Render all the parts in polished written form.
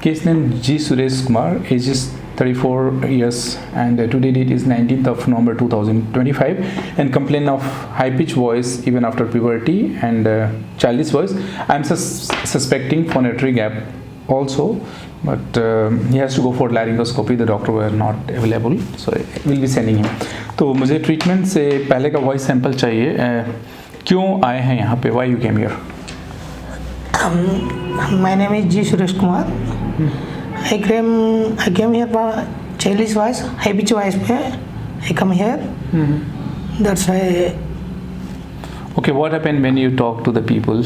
Case name G. Suresh Kumar, age is 34 years and today date is 19th of November 2025 and complain of high pitched voice even after puberty and childish voice. I am suspecting phonatory gap also, but he has to go for laryngoscopy. The doctor were not available, so we'll be sending him. तो मुझे treatment से पहले का voice sample चाहिए. क्यों आए हैं यहाँ पे? Why you came here? My name is G. Suresh Kumar. I came here for childish voice, high pitch voice. I come here. That's why. Okay, what happened when you talk to the people?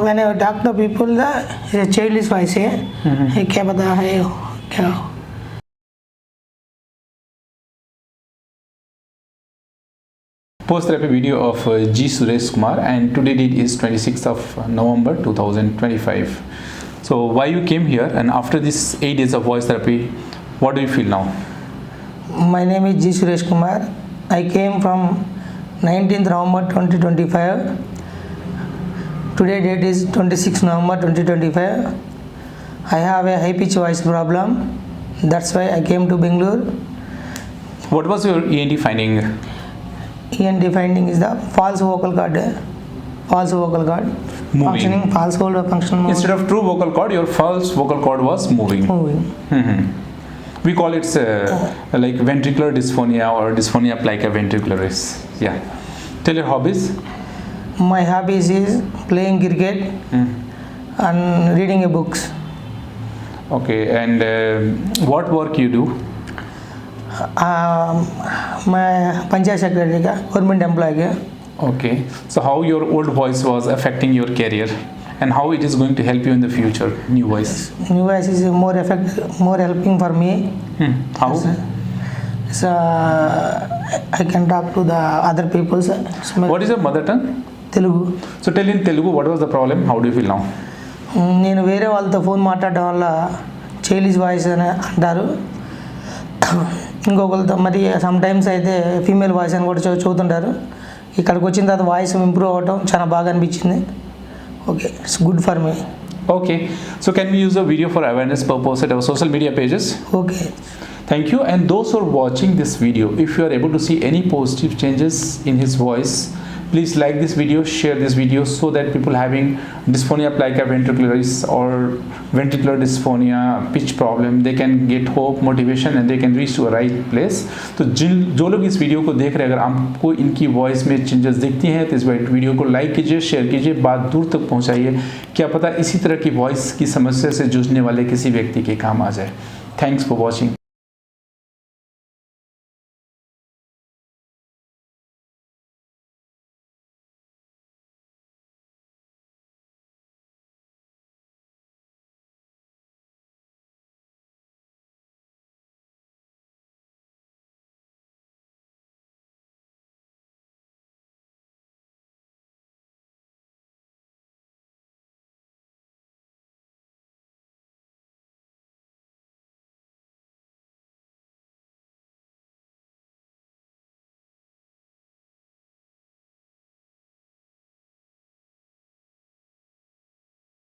When I talk to people, the childish voice है. क्या पता है क्या? Post-therapy video of G. Suresh Kumar, and today date is 26th of November 2025. So why you came here, and after this 8 days of voice therapy, what do you feel now? My name is G. Suresh Kumar. I came from 19th November 2025. Today date is 26th November 2025. I have a high pitch voice problem. That's why I came to Bangalore. What was your ENT finding? ENT finding is the false vocal cord. Moving. Functioning, false hold or functional. Instead of true vocal cord, your false vocal cord was moving. We call it like ventricular dysphonia or dysphonia plica ventricularis. Yeah. Tell your hobbies. My hobbies is playing cricket and reading books. Okay, and what work you do? My Panchayat Secretary का government employee. Okay, so how your old voice was affecting your career and how it is going to help you in the future, new voice? New voice is more helping for me. How? So I can talk to the other people. What is your mother tongue? Telugu. So tell in Telugu, what was the problem? How do you feel now? నేను వేరే వాళ్ళతో phone మాట్లాడడం వల్ల childish voice అని అంటారు. ఇంకొకరితో మరి some times అయితే ఫీమేల్ వాయిస్ అని కూడా చెబుతుంటారు. ఇక్కడికి వచ్చిన తర్వాత వాయిస్ ఇంప్రూవ్ అవ్వడం చాలా బాగా అనిపించింది. Okay, it's good for me. Okay, so can we use a video for awareness purpose at our social media pages? Okay. Thank you. And those who are watching this video, if you are able to see any positive changes in his voice, please like this video, share this video so that people having dysphonia plica ventricularis or ventricular dysphonia pitch problem, they can get hope, motivation and they can reach to a right place. तो जो लोग इस video को देख रहे हैं, अगर आपको इनकी वॉइस में चेंजेस दिखती हैं तो इस वीडियो को लाइक कीजिए, शेयर कीजिए, बात दूर तक पहुंचाइए. क्या पता इसी तरह की वॉइस की समस्या से जूझने वाले किसी व्यक्ति के काम आ जाए. Thanks for watching.